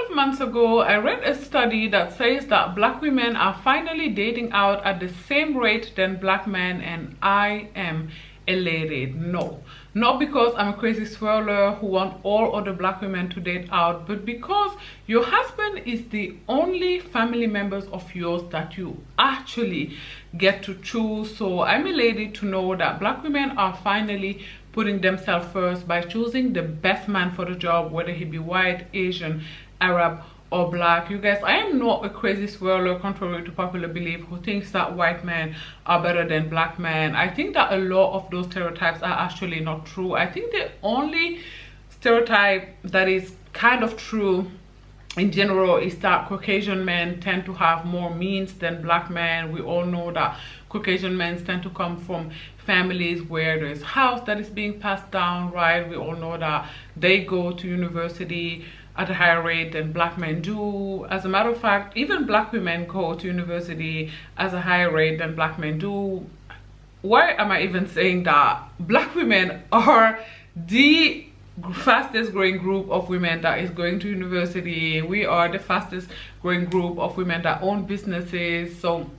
of months ago, I read a study that says that black women are finally dating out at the same rate than black men, and I am elated. No, not because I'm a crazy swirler who want all other black women to date out, but because your husband is the only family members of yours that you actually get to choose. So I'm elated to know that black women are finally putting themselves first by choosing the best man for the job, whether he be white, Asian, Arab, or black. You guys, I am not a crazy swirler, contrary to popular belief, who thinks that white men are better than black men. I think that a lot of those stereotypes are actually not true. I think the only stereotype that is kind of true in general is that Caucasian men tend to have more means than black men. We all know that Caucasian men tend to come from families where there's house that is being passed down, right? We all know that they go to university at a higher rate than black men do. As a matter of fact, even black women go to university at a higher rate than black men do. Why am I even saying that? Black women are the fastest growing group of women that is going to university. We are the fastest growing group of women that own businesses. So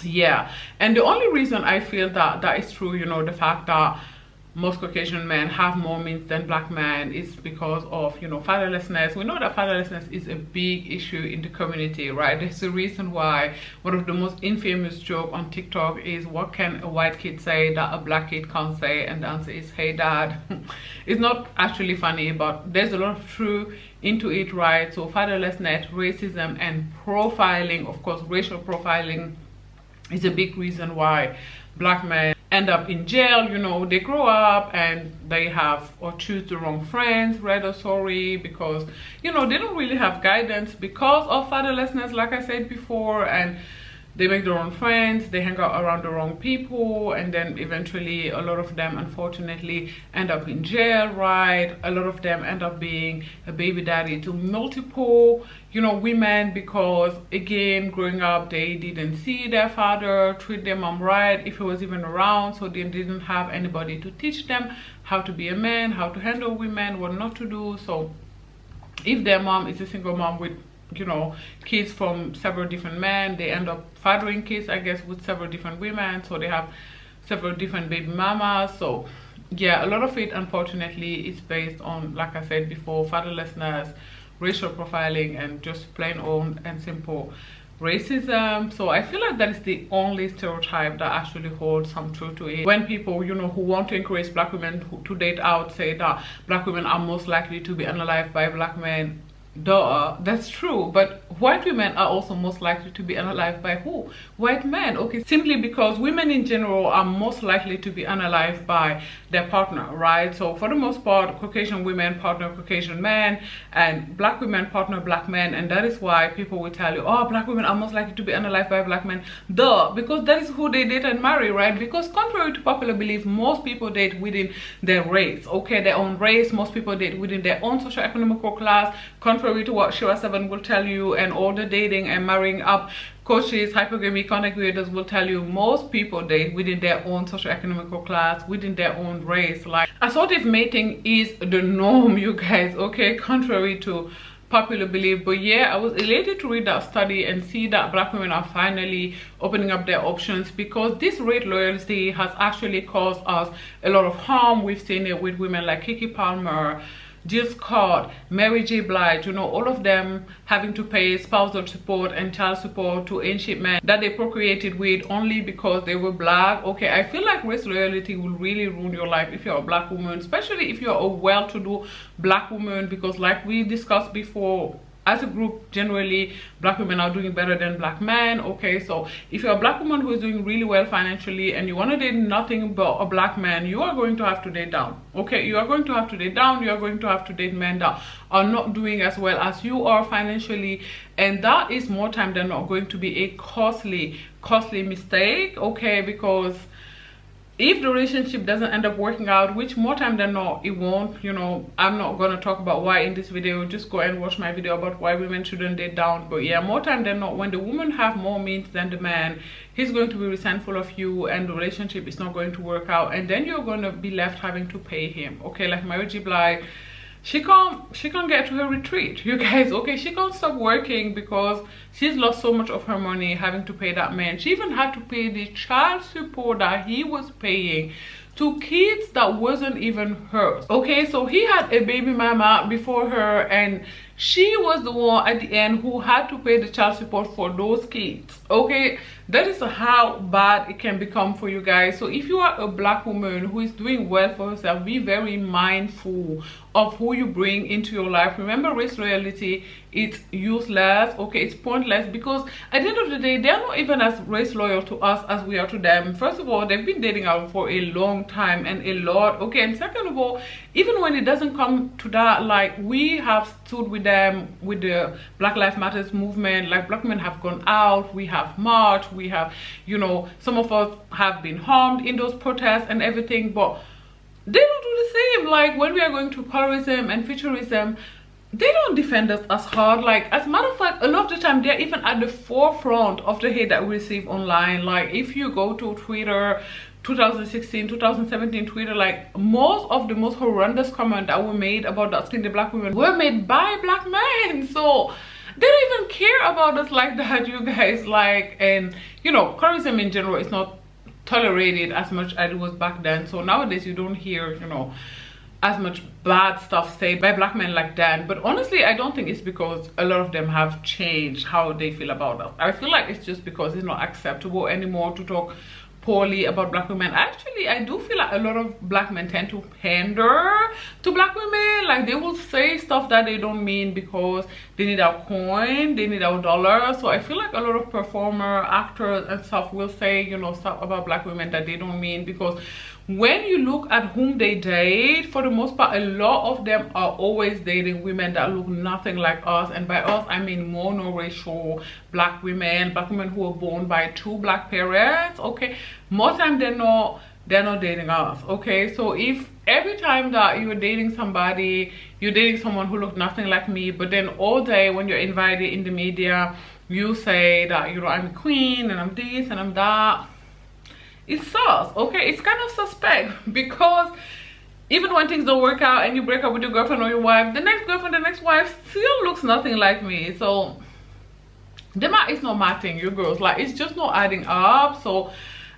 yeah, and the only reason I feel that that is true, you know, the fact that most Caucasian men have more means than black men, is because of, you know, fatherlessness. We know that fatherlessness is a big issue in the community, right? There's a reason why one of the most infamous joke on TikTok is, what can a white kid say that a black kid can't say? And the answer is, hey dad. It's not actually funny, but there's a lot of truth into it, right? So fatherlessness, racism, and profiling, of course racial profiling, is a big reason why black men end up in jail. You know, they grow up and they have or choose the wrong friends, right or sorry, because, you know, they don't really have guidance because of fatherlessness, like I said before, and they make their own friends, they hang out around the wrong people, and then eventually a lot of them unfortunately end up in jail, right? A lot of them end up being a baby daddy to multiple, you know, women, because again, growing up they didn't see their father treat their mom right, if he was even around, so they didn't have anybody to teach them how to be a man, how to handle women, what not to do. So if their mom is a single mom with, you know, kids from several different men, they end up fathering kids, I guess, with several different women, so they have several different baby mamas. So yeah, a lot of it unfortunately is based on, like I said before, fatherlessness, racial profiling, and just plain old and simple racism. So I feel like that is the only stereotype that actually holds some truth to it. When people, you know, who want to encourage black women to date out say that black women are most likely to be unalived by black men, duh, that's true, but white women are also most likely to be unalived by who? White men. Okay, simply because women in general are most likely to be unalived by their partner, right? So for the most part, Caucasian women partner Caucasian men, and black women partner black men, and that is why people will tell you, oh, black women are most likely to be unalived by black men. Duh, because that is who they date and marry, right? Because contrary to popular belief, most people date within their race, okay, their own race. Most people date within their own socio-economical class, contrary to what Shira 7 will tell you, and all the dating and marrying up coaches, hypergamy content creators will tell you, most people date within their own socio-economical class, within their own race. Like, assortative mating is the norm, you guys, okay, contrary to popular belief. But yeah, I was elated to read that study and see that black women are finally opening up their options, because this rate loyalty has actually caused us a lot of harm. We've seen it with women like Kiki Palmer, Jill Scott, Mary J. Blige, you know, all of them having to pay spousal support and child support to ancient men that they procreated with only because they were black. Okay, I feel like race loyalty will really ruin your life if you're a black woman, especially if you're a well-to-do black woman, because like we discussed before, as a group, generally black women are doing better than black men. Okay, so if you're a black woman who is doing really well financially and you want to date nothing but a black man, you are going to have to date down. Okay, you are going to have to date down. You are going to have to date men that are not doing as well as you are financially, and that is more time than not going to be a costly mistake. Okay, because if the relationship doesn't end up working out, which more time than not it won't, you know, I'm not going to talk about why in this video, just go and watch my video about why women shouldn't date down. But yeah, more time than not, when the woman have more means than the man, he's going to be resentful of you and the relationship is not going to work out, and then you're going to be left having to pay him. Okay, like Mary J. Blige, she can't get to her retreat, you guys. Okay, she can't stop working because she's lost so much of her money having to pay that man. She even had to pay the child support that he was paying to kids that wasn't even hers. Okay, so he had a baby mama before her, and she was the one at the end who had to pay the child support for those kids. Okay, that is how bad it can become for you guys. So if you are a black woman who is doing well for herself, be very mindful of who you bring into your life. Remember, race loyalty, it's useless. Okay, it's pointless, because at the end of the day, they're not even as race loyal to us as we are to them. First of all, they've been dating out for a long time and a lot. Okay, and second of all, even when it doesn't come to that, like, we have stood with them with the Black Lives Matters movement. Like, black men have gone out, we have marched, we have, you know, some of us have been harmed in those protests and everything, but they don't do the same. Like, when we are going to colorism and futurism, they don't defend us as hard. Like, as a matter of fact, a lot of the time they're even at the forefront of the hate that we receive online. Like, if you go to Twitter, 2016, 2017 Twitter, like, most of the most horrendous comments that were made about dark skinned black women were made by black men. So they don't even care about us like that, you guys. Like, and you know, colorism in general is not tolerated as much as it was back then. So nowadays you don't hear, you know, as much bad stuff said by black men like that. But honestly, I don't think it's because a lot of them have changed how they feel about us. I feel like it's just because it's not acceptable anymore to talk poorly about black women. Actually, I do feel like a lot of black men tend to pander to black women. Like, they will say stuff that they don't mean because they need our coin, they need our dollar. So I feel like a lot of performer, actors and stuff will say, you know, stuff about black women that they don't mean, because when you look at whom they date, for the most part, a lot of them are always dating women that look nothing like us. And by us, I mean monoracial black women who were born by two black parents. Okay, more time they're not dating us. Okay, so if every time that you're dating somebody, you're dating someone who looked nothing like me, but then all day when you're invited in the media, you say that, you know, I'm a queen and I'm this and I'm that, it's sus. Okay, it's kind of suspect, because even when things don't work out and you break up with your girlfriend or your wife, the next girlfriend, the next wife still looks nothing like me. So the math is not matching, you girls. Like, it's just not adding up. So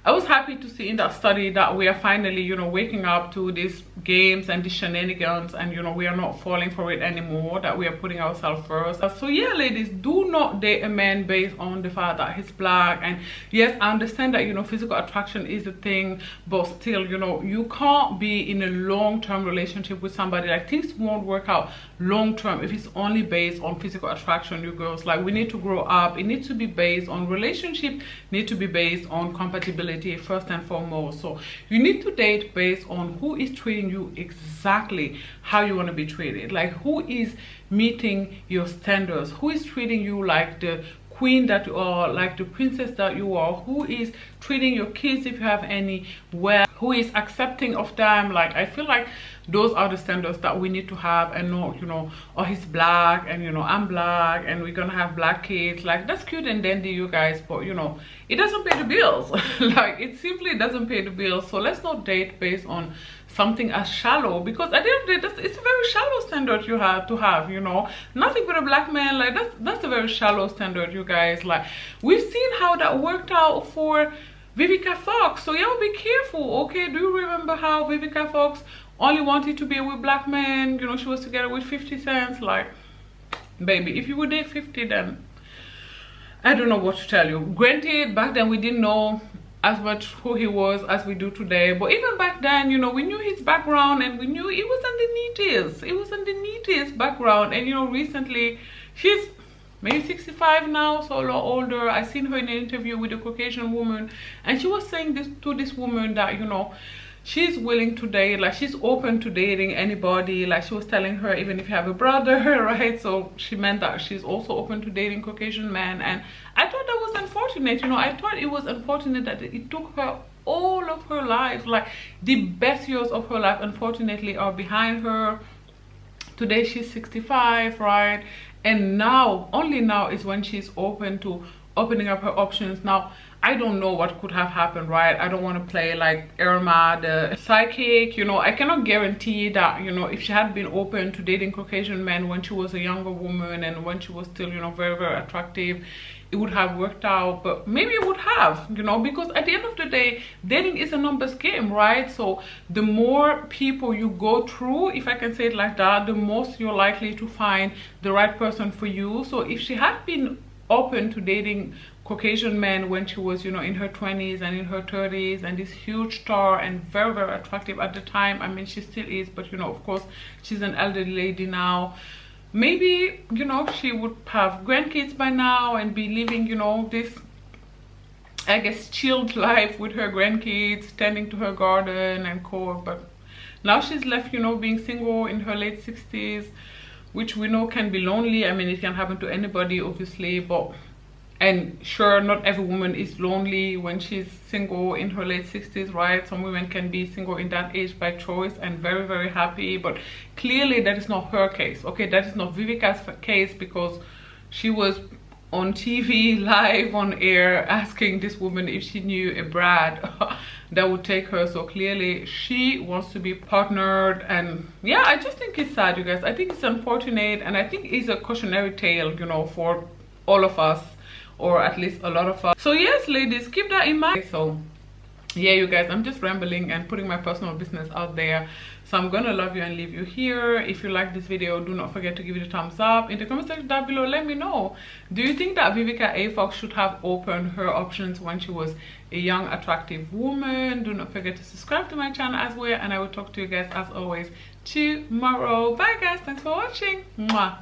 I was happy to see in that study that we are finally, you know, waking up to these games and these shenanigans, and, you know, we are not falling for it anymore, that we are putting ourselves first. So yeah, ladies, do not date a man based on the fact that he's black. And yes, I understand that, you know, physical attraction is a thing, but still, you know, you can't be in a long-term relationship with somebody. Like, things won't work out long-term if it's only based on physical attraction, you girls. Like, we need to grow up. It needs to be based on relationship, need to be based on compatibility first and foremost. So you need to date based on who is treating you exactly how you want to be treated. Like, who is meeting your standards, who is treating you like the queen that you are, like the princess that you are, who is treating your kids, if you have any, well, who is accepting of them. Like, I feel like those are the standards that we need to have, and not, you know, oh, he's black and, you know, I'm black and we're gonna have black kids. Like, that's cute and dandy, you guys, but, you know, it doesn't pay the bills. Like, it simply doesn't pay the bills. So let's not date based on something as shallow, because at the end of the day, it's a very shallow standard you have to have, you know. Nothing but a black man, like, that's a very shallow standard, you guys. Like, we've seen how that worked out for Vivica Fox. So y'all be careful, okay? Do you remember how Vivica Fox only wanted to be with black men? You know, she was together with 50 Cent. Like, baby, if you would date 50, then I don't know what to tell you. Granted, back then we didn't know as much who he was as we do today, but even back then, you know, we knew his background, and we knew it wasn't the neatest. It wasn't the neatest background. And, you know, recently, she's maybe 65 now, so a lot older. I seen her in an interview with a Caucasian woman, and she was saying this to this woman that, you know, she's willing to date, like, she's open to dating anybody. Like, she was telling her, even if you have a brother, right? So she meant that she's also open to dating Caucasian men. And I thought that was unfortunate, you know. I thought it was unfortunate that it took her all of her life, like the best years of her life, unfortunately, are behind her. Today she's 65, right? And now, only now, is when she's open to opening up her options. Now, I don't know what could have happened, right? I don't want to play like Irma the psychic, you know. I cannot guarantee that, you know, if she had been open to dating Caucasian men when she was a younger woman and when she was still, you know, very, very attractive, it would have worked out. But maybe it would have, you know, because at the end of the day, dating is a numbers game, right? So the more people you go through, if I can say it like that, the most you're likely to find the right person for you. So if she had been open to dating Caucasian men when she was, you know, in her 20s and in her 30s, and this huge star and very, very attractive at the time. I mean, she still is, but you know, of course, she's an elderly lady now. Maybe, you know, she would have grandkids by now and be living, you know, this, I guess, chilled life with her grandkids, tending to her garden and co. But now she's left, you know, being single in her late 60s, which we know can be lonely. I mean, it can happen to anybody, obviously, but, and sure, not every woman is lonely when she's single in her late 60s, right? Some women can be single in that age by choice and very, very happy, but clearly that is not her case, okay? That is not Vivica's case, because she was on TV live on air asking this woman if she knew a Brad that would take her. So clearly she wants to be partnered. And yeah, I just think it's sad, you guys. I think it's unfortunate, and I think it's a cautionary tale, you know, for all of us, or at least a lot of us. So yes, ladies, keep that in mind. So yeah, you guys, I'm just rambling and putting my personal business out there. So I'm gonna love you and leave you here. If you like this video, do not forget to give it a thumbs up. In the comment section down below, let me know, do you think that Vivica A. Fox should have opened her options when she was a young, attractive woman? Do not forget to subscribe to my channel as well, and I will talk to you guys as always tomorrow. Bye guys, thanks for watching. Mwah.